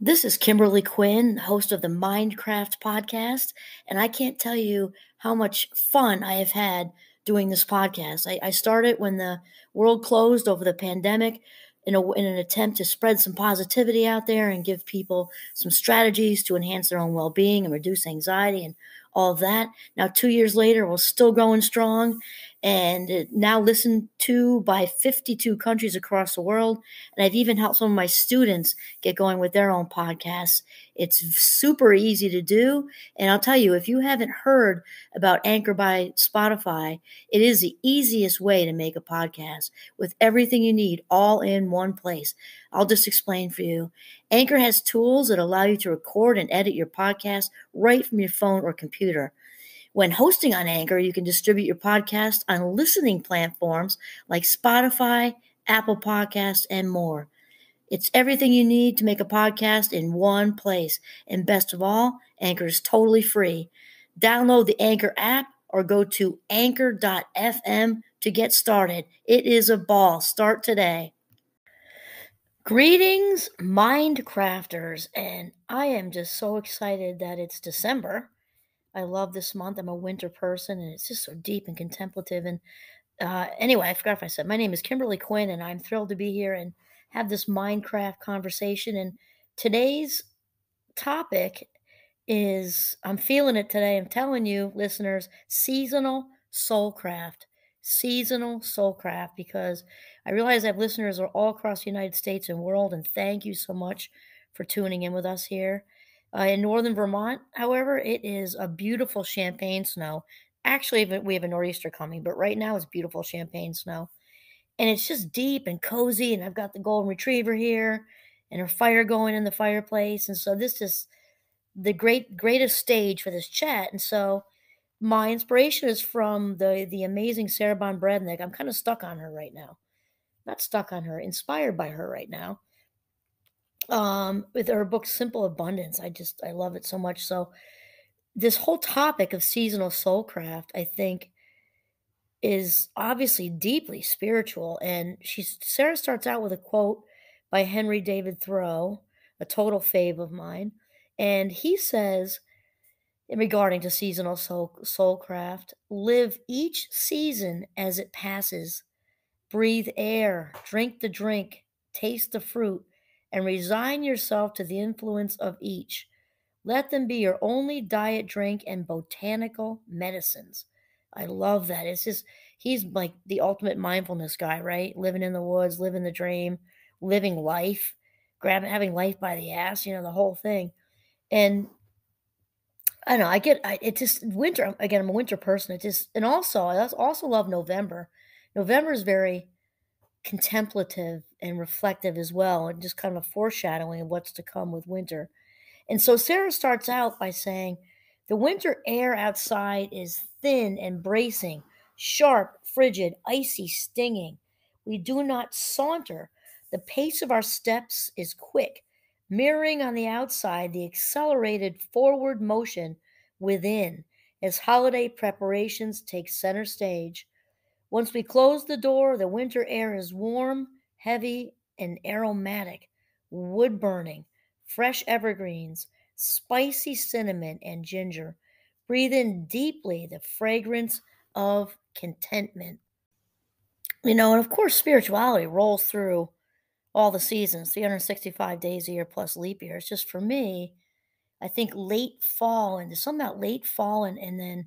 This is Kimberly Quinn, host of the Mindcraft podcast, and I can't tell you how much fun I have had doing this podcast. I started when the world closed over the pandemic in an attempt to spread some positivity out there and give people some strategies to enhance their own well-being and reduce anxiety and all of that. Now, 2 years later, we're still going strong and now listened to by 52 countries across the world. And I've even helped some of my students get going with their own podcasts. It's super easy to do. And I'll tell you, if you haven't heard about Anchor by Spotify, it is the easiest way to make a podcast with everything you need all in one place. I'll just explain for you. Anchor has tools that allow you to record and edit your podcast right from your phone or computer. When hosting on Anchor, you can distribute your podcast on listening platforms like Spotify, Apple Podcasts, and more. It's everything you need to make a podcast in one place. And best of all, Anchor is totally free. Download the Anchor app or go to anchor.fm to get started. It is a ball. Start today. Greetings, Mindcrafters, and I am just so excited that it's December. I love this month. I'm a winter person, and it's just so deep and contemplative. And anyway, I forgot if I said my name is Kimberly Quinn, and I'm thrilled to be here and have this Mindcraft conversation. And today's topic is, I'm feeling it today. I'm telling you, listeners, seasonal Soulcraft. Seasonal Soulcraft, because I realize I have listeners all across the United States and world, and thank you so much for tuning in with us here. In northern Vermont, however, it is a beautiful champagne snow. Actually, we have a nor'easter coming, but right now it's beautiful champagne snow. And it's just deep and cozy, and I've got the golden retriever here and a fire going in the fireplace. And so this is the greatest stage for this chat. And so my inspiration is from the amazing Sarah Von Brednick. I'm kind of stuck on her right now. Not stuck on her, inspired by her right now. With her book Simple Abundance. I love it so much. So this whole topic of seasonal soulcraft, I think, is obviously deeply spiritual. And Sarah starts out with a quote by Henry David Thoreau, a total fave of mine. And he says, in regarding to seasonal soulcraft, live each season as it passes. Breathe air, drink the drink, taste the fruit, and resign yourself to the influence of each. Let them be your only diet, drink, and botanical medicines. I love that. It's just, he's like the ultimate mindfulness guy, right? Living in the woods, living the dream, living life, having life by the ass, the whole thing. And I don't know, it just, winter, again, I'm a winter person. And also, I also love November. November is very contemplative and reflective as well, and just kind of a foreshadowing of what's to come with winter. And so Sarah starts out by saying, the winter air outside is thin and bracing, sharp, frigid, icy, stinging. We do not saunter. The pace of our steps is quick, mirroring on the outside the accelerated forward motion within as holiday preparations take center stage. Once we close the door, the winter air is warm, heavy, and aromatic, wood burning, fresh evergreens, spicy cinnamon, and ginger. Breathe in deeply the fragrance of contentment. And of course, spirituality rolls through all the seasons, 365 days a year plus leap year. It's just, for me, I think late fall, and there's something about late fall and then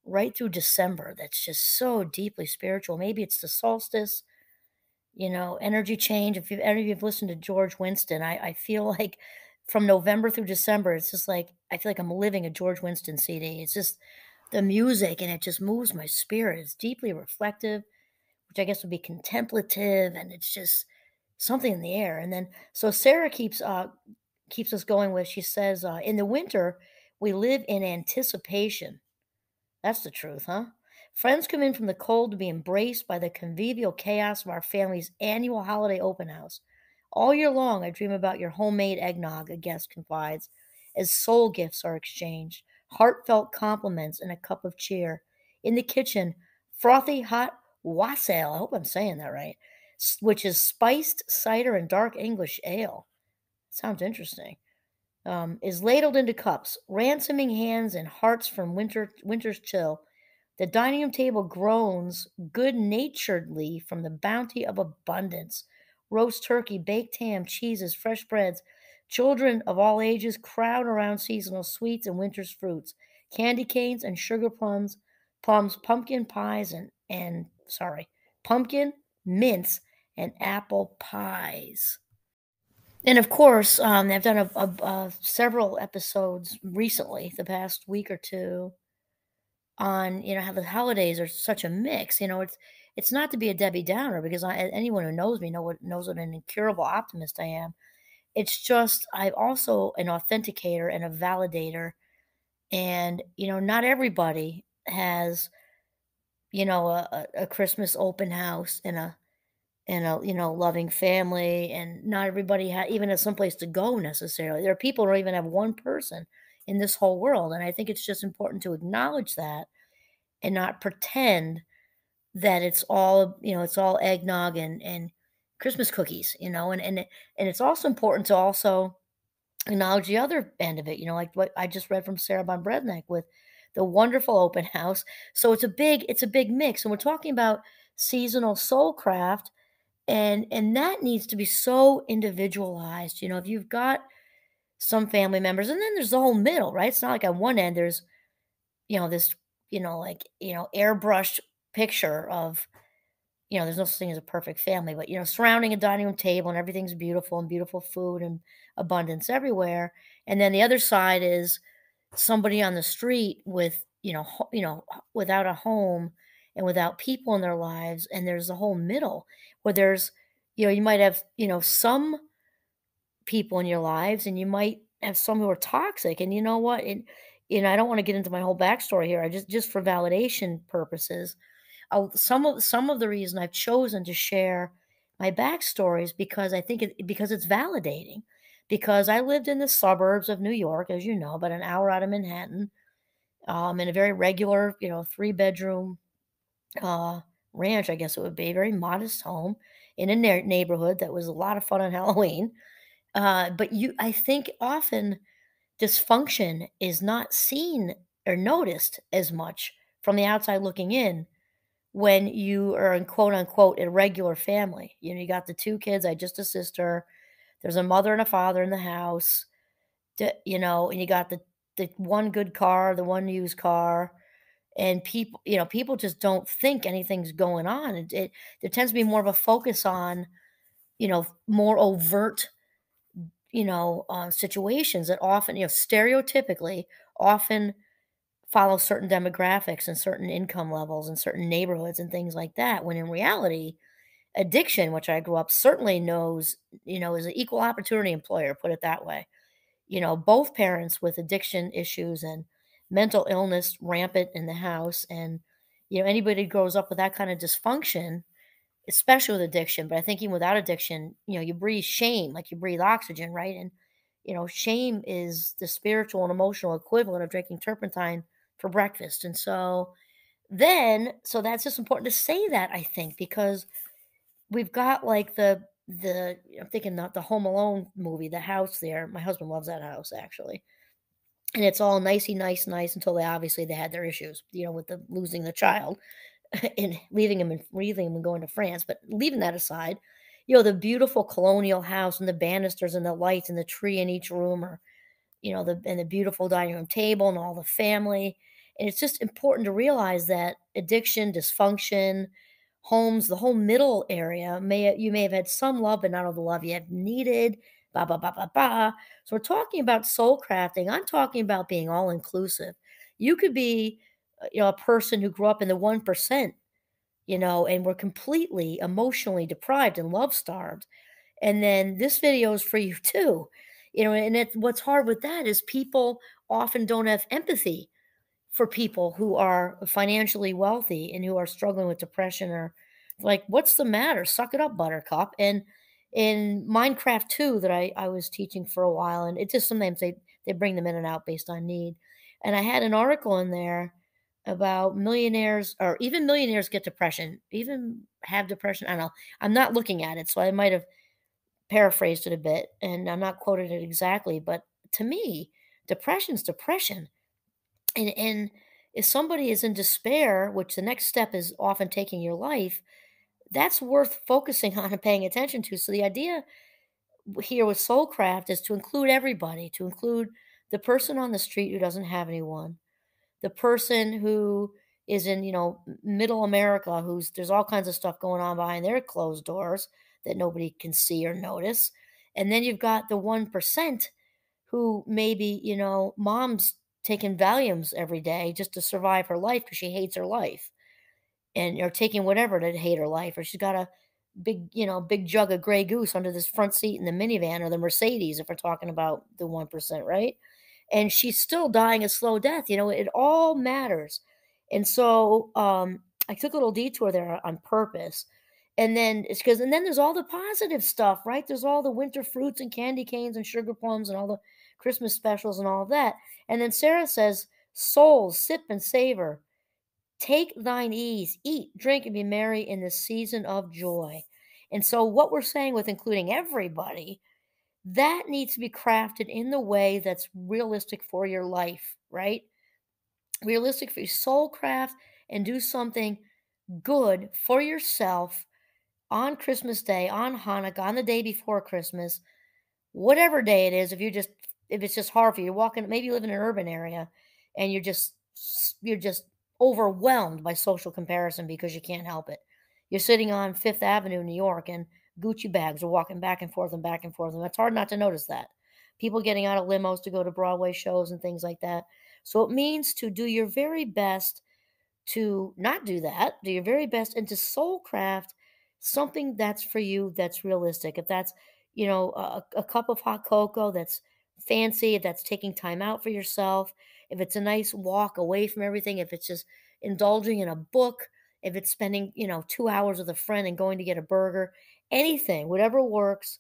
right through December that's just so deeply spiritual. Maybe it's the solstice, energy change. If any of you've listened to George Winston, I feel like from November through December, it's just like, I feel like I'm living a George Winston CD. It's just the music, and it just moves my spirit. It's deeply reflective, which I guess would be contemplative, and it's just something in the air. And then, so Sarah keeps us going with, she says, in the winter, we live in anticipation. That's the truth, huh? Friends come in from the cold to be embraced by the convivial chaos of our family's annual holiday open house. All year long, I dream about your homemade eggnog, a guest confides, as soul gifts are exchanged, heartfelt compliments, and a cup of cheer. In the kitchen, frothy hot wassail, I hope I'm saying that right, which is spiced cider and dark English ale. Sounds interesting. is ladled into cups, ransoming hands and hearts from winter's chill. The dining room table groans good naturedly from the bounty of abundance. Roast turkey, baked ham, cheeses, fresh breads. Children of all ages crowd around seasonal sweets and winter's fruits, candy canes and sugar plums, pumpkin pies and sorry, pumpkin, mince, and apple pies. And of course, I've done several episodes recently, the past week or two, on how the holidays are such a mix. It's not to be a Debbie Downer because anyone who knows me knows what an incurable optimist I am. It's just I'm also an authenticator and a validator, and not everybody has a Christmas open house and a loving family, and not everybody even has someplace to go necessarily. There are people who don't even have one person in this whole world, and I think it's just important to acknowledge that and not pretend that it's all eggnog and Christmas cookies, and it's also important to also acknowledge the other end of it, like what I just read from Sarah Von Brednek with the wonderful open house. So it's a big mix, and we're talking about seasonal soul craft, and that needs to be so individualized. If you've got some family members, and then there's the whole middle, right? It's not like on one end there's this like airbrushed picture of there's no such thing as a perfect family, but surrounding a dining room table and everything's beautiful and beautiful food and abundance everywhere. And then the other side is somebody on the street with without a home and without people in their lives, and there's the whole middle where there's you might have some people in your lives, and you might have some who are toxic. And you know what, and I don't want to get into my whole backstory here. I just for validation purposes, some of the reason I've chosen to share my backstory is because I think because it's validating. Because I lived in the suburbs of New York, as you know, about an hour out of Manhattan, in a very regular, 3-bedroom uh, ranch, I guess it would be, very modest home in a neighborhood that was a lot of fun on Halloween. But I think often dysfunction is not seen or noticed as much from the outside looking in when you are in quote unquote a regular family. You got the two kids, I just a sister. There's a mother and a father in the house, and you got the one good car, the one used car, and people just don't think anything's going on. There tends to be more of a focus on more overt situations that often stereotypically often follow certain demographics and certain income levels and certain neighborhoods and things like that, when in reality, addiction, which I grew up certainly knows, is an equal opportunity employer, put it that way. Both parents with addiction issues and mental illness rampant in the house. And anybody who grows up with that kind of dysfunction, especially with addiction, but I think even without addiction, you breathe shame like you breathe oxygen, right? And shame is the spiritual and emotional equivalent of drinking turpentine for breakfast. And so that's just important to say that, I think, because we've got like the I'm thinking the Home Alone movie, the house there. My husband loves that house actually. And it's all nicey nice until they had their issues, with the losing the child and leaving him and going to France. But leaving that aside, the beautiful colonial house and the banisters and the lights and the tree in each room, or the beautiful dining room table and all the family. And it's just important to realize that addiction, dysfunction, homes, the whole middle area, you may have had some love, but not all the love you have needed. Ba ba ba ba ba. So we're talking about soul crafting. I'm talking about being all inclusive. You could be, a person who grew up in the 1%, and were completely emotionally deprived and love starved. And then this video is for you too. And what's hard with that is people often don't have empathy for people who are financially wealthy and who are struggling with depression, or like, what's the matter? Suck it up, buttercup. And in Minecraft 2 that I was teaching for a while, and it just sometimes they bring them in and out based on need. And I had an article in there about millionaires, or even millionaires get depression, even have depression. I don't know. I'm not looking at it, so I might have paraphrased it a bit, and I'm not quoting it exactly, but to me, depression's depression. And if somebody is in despair, which the next step is often taking your life, that's worth focusing on and paying attention to. So the idea here with Soulcraft is to include everybody, to include the person on the street who doesn't have anyone, the person who is in, middle America, who's there's all kinds of stuff going on behind their closed doors that nobody can see or notice. And then you've got the 1% who maybe, mom's taking Valiums every day just to survive her life because she hates her life, and or taking whatever to hate her life, or she's got a big jug of Grey Goose under this front seat in the minivan or the Mercedes, if we're talking about the 1%, right? And she's still dying a slow death. It all matters. And so I took a little detour there on purpose. And then there's all the positive stuff, right? There's all the winter fruits and candy canes and sugar plums and all the Christmas specials and all of that. And then Sarah says, souls, sip and savor. Take thine ease, eat, drink, and be merry in the season of joy. And so, what we're saying with including everybody, that needs to be crafted in the way that's realistic for your life, right? Realistic for your soul craft, and do something good for yourself on Christmas Day, on Hanukkah, on the day before Christmas, whatever day it is. If it's just hard for you, you're walking, maybe you live in an urban area and you're just overwhelmed by social comparison because you can't help it. You're sitting on Fifth Avenue in New York and Gucci bags are walking back and forth and back and forth, and it's hard not to notice that. People getting out of limos to go to Broadway shows and things like that. So it means to do your very best to not do that, do your very best, and to soul craft something that's for you, that's realistic. If that's, a cup of hot cocoa that's fancy, if that's taking time out for yourself, if it's a nice walk away from everything, if it's just indulging in a book, if it's spending, 2 hours with a friend and going to get a burger, anything, whatever works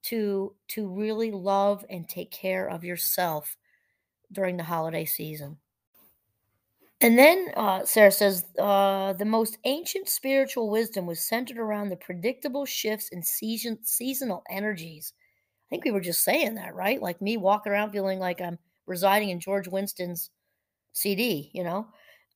to really love and take care of yourself during the holiday season. And then Sarah says the most ancient spiritual wisdom was centered around the predictable shifts in seasonal energies. I think we were just saying that, right? Like me walking around feeling like I'm residing in George Winston's CD.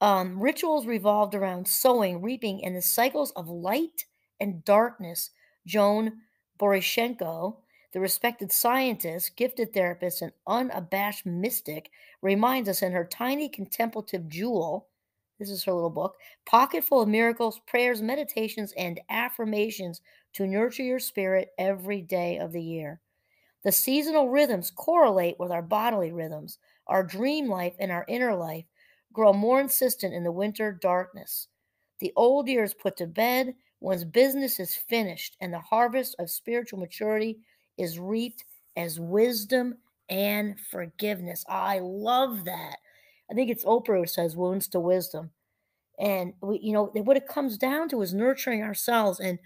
Rituals revolved around sowing, reaping, and the cycles of light and darkness. Joan Borysenko, the respected scientist, gifted therapist, and unabashed mystic, reminds us in her tiny contemplative jewel, this is her little book, pocket full of miracles, prayers, meditations, and affirmations to nurture your spirit every day of the year. The seasonal rhythms correlate with our bodily rhythms. Our dream life and our inner life grow more insistent in the winter darkness. The old year is put to bed, one's business is finished, and the harvest of spiritual maturity is reaped as wisdom and forgiveness. I love that. I think it's Oprah who says wounds to wisdom. And what it comes down to is nurturing ourselves. And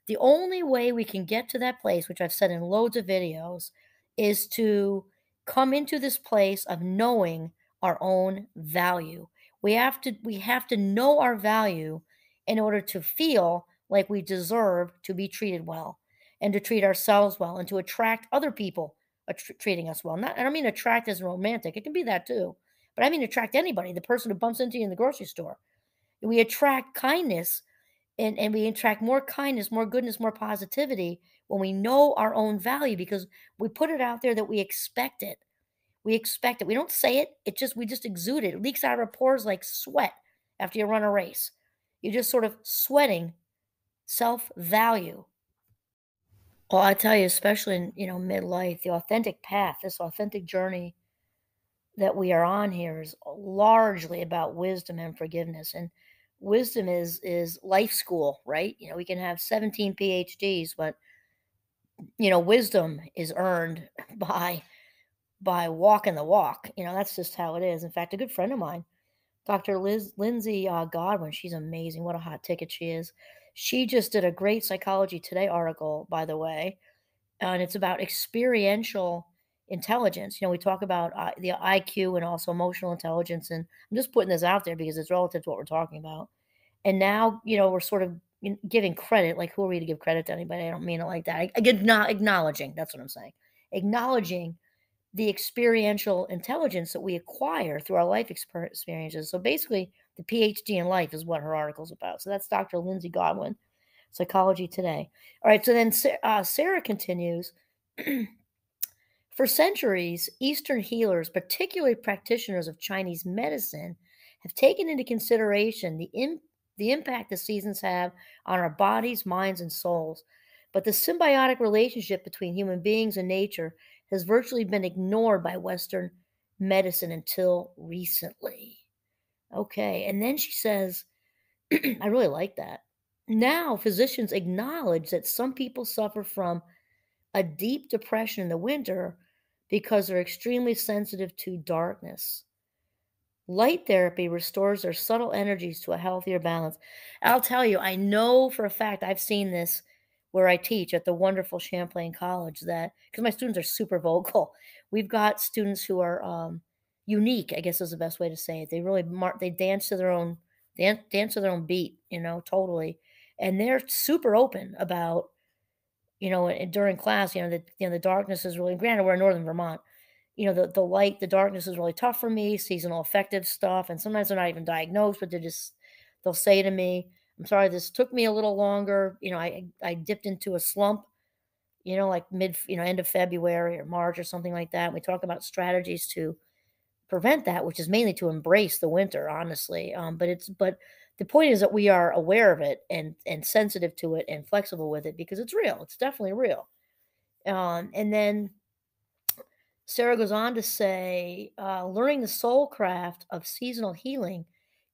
the only way we can get to that place, which I've said in loads of videos, is to come into this place of knowing our own value. We have to know our value in order to feel like we deserve to be treated well, and to treat ourselves well, and to attract other people treating us well. Not, I don't mean attract as romantic. It can be that too. But I mean attract anybody, the person who bumps into you in the grocery store. We attract kindness, and we attract more kindness, more goodness, more positivity when we know our own value, because we put it out there that we expect it. We expect it. We don't say it. We just exude it. It leaks out of our pores like sweat after you run a race. You're just sort of sweating self-value. Well, I tell you, especially in, midlife, the authentic path, this authentic journey that we are on here is largely about wisdom and forgiveness. And wisdom is life school, right? We can have 17 PhDs, but wisdom is earned by walking the walk. That's just how it is. In fact, a good friend of mine, Dr. Lindsay Godwin, she's amazing. What a hot ticket she is. She just did a great Psychology Today article, by the way, and it's about experiential intelligence. We talk about the IQ and also emotional intelligence, and I'm just putting this out there because it's relative to what we're talking about. And now, we're sort of giving credit. Like, who are we to give credit to anybody? I don't mean it like that. I get not acknowledging. That's what I'm saying. acknowledging the experiential intelligence that we acquire through our life experiences. So basically, the PhD in life is what her article's about. So that's Dr. Lindsay Godwin, Psychology Today. All right, so then Sarah continues. For centuries, Eastern healers, particularly practitioners of Chinese medicine, have taken into consideration the impact the seasons have on our bodies, minds, and souls. But the symbiotic relationship between human beings and nature has virtually been ignored by Western medicine until recently. Okay, and then she says, I really like that. Now, physicians acknowledge that some people suffer from a deep depression in the winter because they're extremely sensitive to darkness. Light therapy restores their subtle energies to a healthier balance. I'll tell you, I know for a fact I've seen this where I teach at the wonderful Champlain College, that because my students are super vocal. We've got students who are unique, I guess is the best way to say it. They really they dance to their own dance to their own beat, totally. And they're super open about, during class, the darkness is really, granted, we're in Northern Vermont, the light, the darkness is really tough for me, seasonal affective stuff. And sometimes they're not even diagnosed, but they'll say to me, I'm sorry, this took me a little longer. I dipped into a slump, like end of February or March or something like that. We talk about strategies to prevent that, which is mainly to embrace the winter, honestly. But the point is that we are aware of it and sensitive to it and flexible with it because it's real. It's definitely real. And then Sarah goes on to say, learning the soulcraft of seasonal healing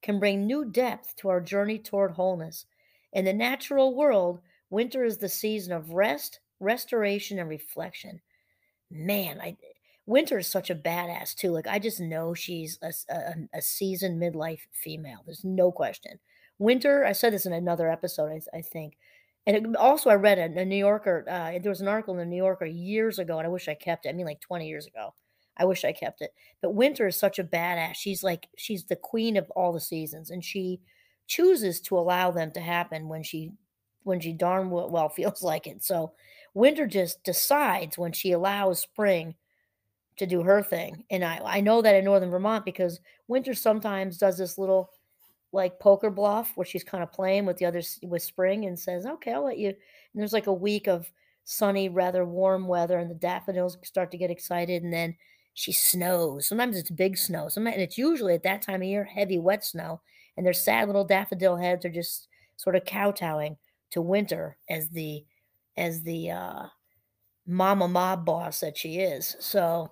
can bring new depth to our journey toward wholeness. In the natural world, winter is the season of rest, restoration, and reflection. Man, winter is such a badass too. Like, I just know she's a seasoned midlife female. There's no question. Winter, I said this in another episode, I think. And also, I read a New Yorker. There was an article in the New Yorker years ago, and I wish I kept it. I mean, like 20 years ago. I wish I kept it. But winter is such a badass. She's the queen of all the seasons, and she chooses to allow them to happen when she darn well feels like it. So winter just decides when she allows spring to do her thing. And I know that in Northern Vermont because winter sometimes does this little like poker bluff where she's kind of playing with the others with spring and says, okay, I'll let you. And there's like a week of sunny, rather warm weather, and the daffodils start to get excited. And then she snows. Sometimes it's big snow. Sometimes, and it's usually at that time of year, heavy, wet snow. And their sad little daffodil heads are just sort of kowtowing to winter as the mama mob boss that she is. So,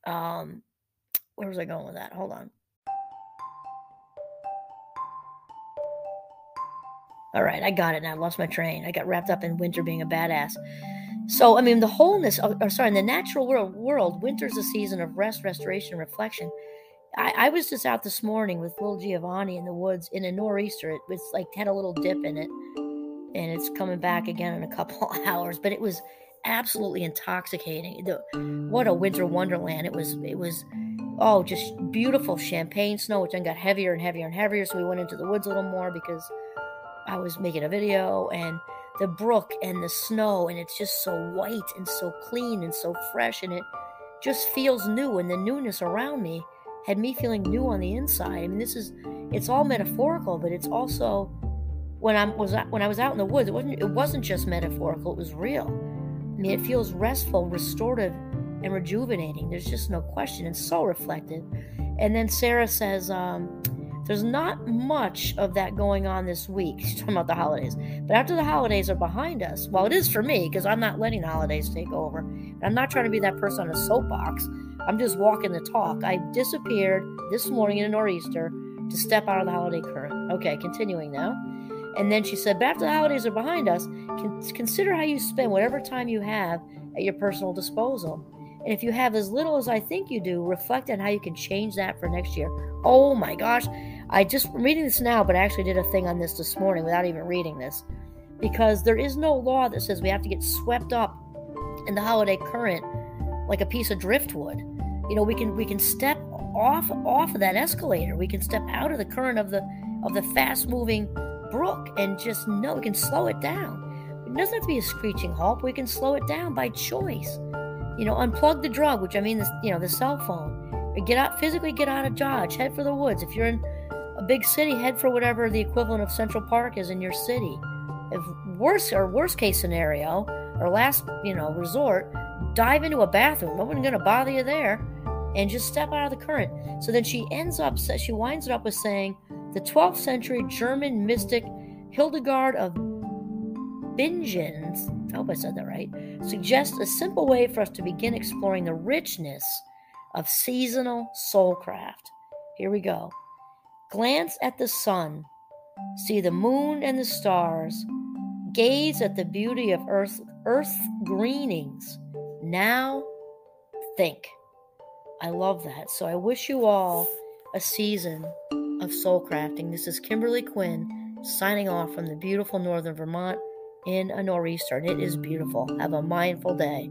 where was I going with that? Hold on. All right, I got it now. I lost my train. I got wrapped up in winter being a badass. So, I mean, the wholeness, in the natural world, winter's a season of rest, restoration, and reflection. I was just out this morning with little Giovanni in the woods in a nor'easter. It was like had a little dip in it, and it's coming back again in a couple hours. But it was absolutely intoxicating. What a winter wonderland. It was just beautiful champagne snow, which then got heavier and heavier and heavier. So we went into the woods a little more because I was making a video, and the brook and the snow, and it's just so white and so clean and so fresh, and it just feels new. And the newness around me had me feeling new on the inside. I mean, it's all metaphorical, but it's also when I was out in the woods, it wasn't just metaphorical, it was real. I mean, it feels restful, restorative, and rejuvenating. There's just no question. It's so reflective. And then Sarah says, there's not much of that going on this week. She's talking about the holidays. But after the holidays are behind us, well, it is for me because I'm not letting the holidays take over. And I'm not trying to be that person on a soapbox. I'm just walking the talk. I disappeared this morning in a nor'easter to step out of the holiday current. Okay, continuing now. And then she said, but after the holidays are behind us, consider how you spend whatever time you have at your personal disposal. And if you have as little as I think you do, reflect on how you can change that for next year. Oh my gosh. I'm reading this now, but I actually did a thing on this morning without even reading this. Because there is no law that says we have to get swept up in the holiday current like a piece of driftwood. We can step off of that escalator. We can step out of the current of the fast-moving brook and just know we can slow it down. It doesn't have to be a screeching halt. We can slow it down by choice. Unplug the drug, which I mean, the cell phone. Or physically get out of Dodge, head for the woods. If you're in a big city, head for whatever the equivalent of Central Park is in your city. If worst case scenario, or last, resort, dive into a bathroom. No one's going to bother you there, and just step out of the current. So then she winds it up with saying, the 12th century German mystic Hildegard of Bingen, I hope I said that right, suggests a simple way for us to begin exploring the richness of seasonal soulcraft. Here we go. Glance at the sun, see the moon and the stars, gaze at the beauty of earth greenings. Now think. I love that. So I wish you all a season of soul crafting. This is Kimberly Quinn signing off from the beautiful northern Vermont in a nor'easter. And it is beautiful. Have a mindful day.